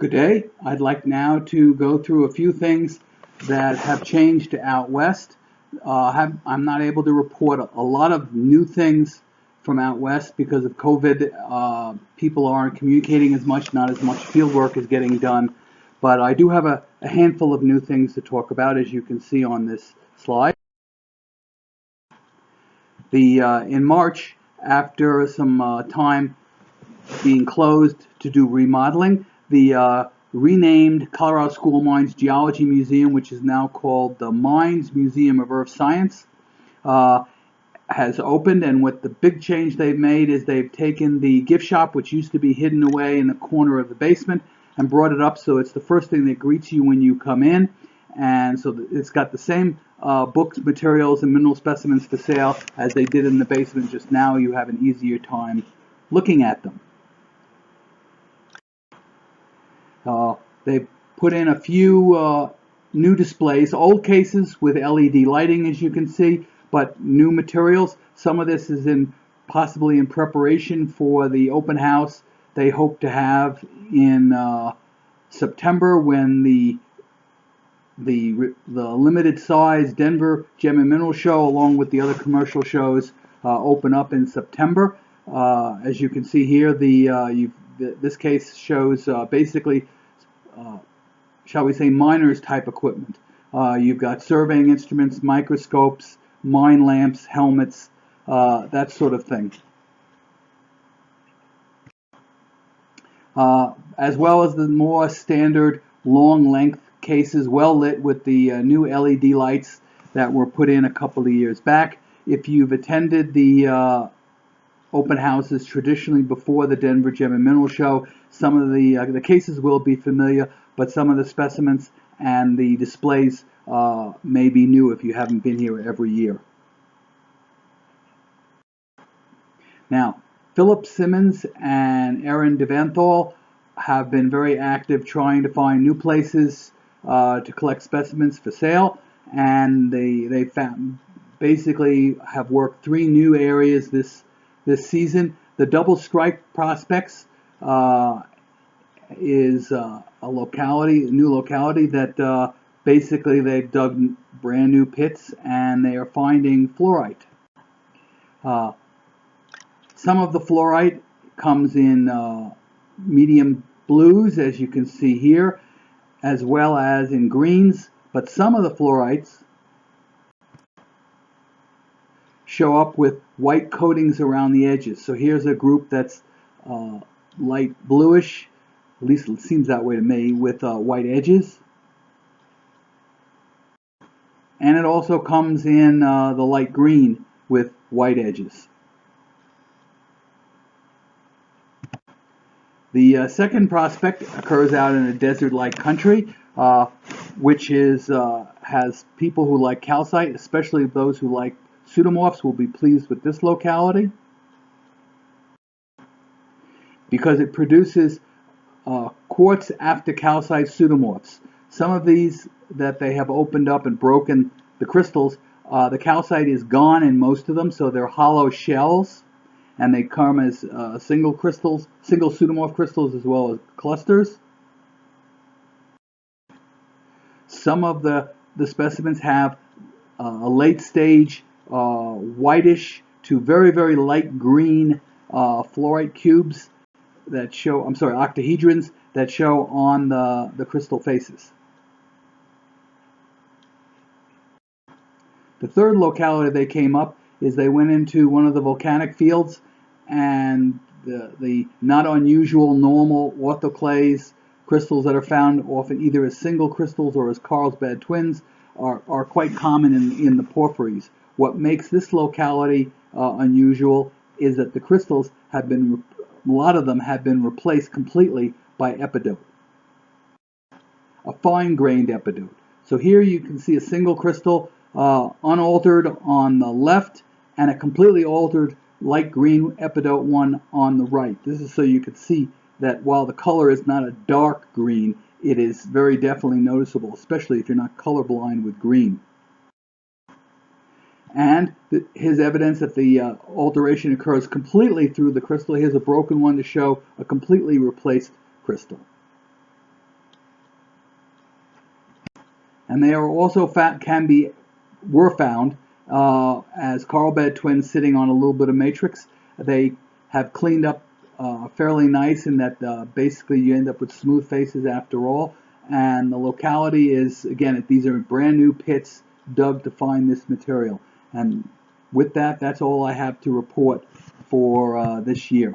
Good day. I'd like now to go through a few things that have changed out west. I'm not able to report a lot of new things from out west because of COVID. People aren't communicating as much, not as much field work is getting done. But I do have a handful of new things to talk about, as you can see on this slide. In March, after some time being closed to do remodeling, the renamed Colorado School of Mines Geology Museum, which is now called the Mines Museum of Earth Science, has opened. And what the big change they've made is they've taken the gift shop, which used to be hidden away in the corner of the basement, and brought it up so it's the first thing that greets you when you come in. And so it's got the same books, materials, and mineral specimens for sale as they did in the basement. Just now you have an easier time looking at them. They've put in a few new displays, old cases with LED lighting, as you can see, but new materials. Some of this is possibly in preparation for the open house they hope to have in September, when the limited size Denver Gem and Mineral Show, along with the other commercial shows, open up in September. As you can see here, this case shows basically, shall we say, miners type equipment. You've got surveying instruments, microscopes, mine lamps, helmets, that sort of thing. As well as the more standard long length cases, well lit with the new LED lights that were put in a couple of years back. If you've attended the open houses traditionally before the Denver Gem and Mineral Show, some of the cases will be familiar, but some of the specimens and the displays may be new if you haven't been here every year. Now, Philip Simmons and Erin Devanthal have been very active trying to find new places to collect specimens for sale, and they basically have worked 3 new areas this season. The Double Strike Prospects is a new locality that basically they've dug brand new pits and they are finding fluorite. Some of the fluorite comes in medium blues, as you can see here, as well as in greens, but some of the fluorites show up with white coatings around the edges. So here's a group that's light bluish, at least it seems that way to me, with white edges. And it also comes in the light green with white edges. The second prospect occurs out in a desert-like country, which has people who like calcite, especially those who like pseudomorphs, will be pleased with this locality because it produces quartz after calcite pseudomorphs. Some of these that they have opened up and broken the crystals, the calcite is gone in most of them, so they're hollow shells, and they come as single pseudomorph crystals as well as clusters. Some of the specimens have a late stage whitish to very, very light green fluorite cubes that show, octahedrons that show on the crystal faces. The third locality they came up is they went into one of the volcanic fields, and the not unusual normal orthoclase crystals that are found often either as single crystals or as Carlsbad twins are quite common in the porphyries. What makes this locality unusual is that the crystals have been, a lot of them have been replaced completely by epidote, a fine-grained epidote. So here you can see a single crystal unaltered on the left and a completely altered light green epidote one on the right. This is so you could see that while the color is not a dark green, it is very definitely noticeable, especially if you're not colorblind with green. And his evidence that the alteration occurs completely through the crystal. Here's a broken one to show a completely replaced crystal. and they are also were found as coral bed twins sitting on a little bit of matrix. They have cleaned up fairly nice in that basically you end up with smooth faces after all. And the locality is, again, these are brand new pits dug to find this material. And with that, that's all I have to report for this year.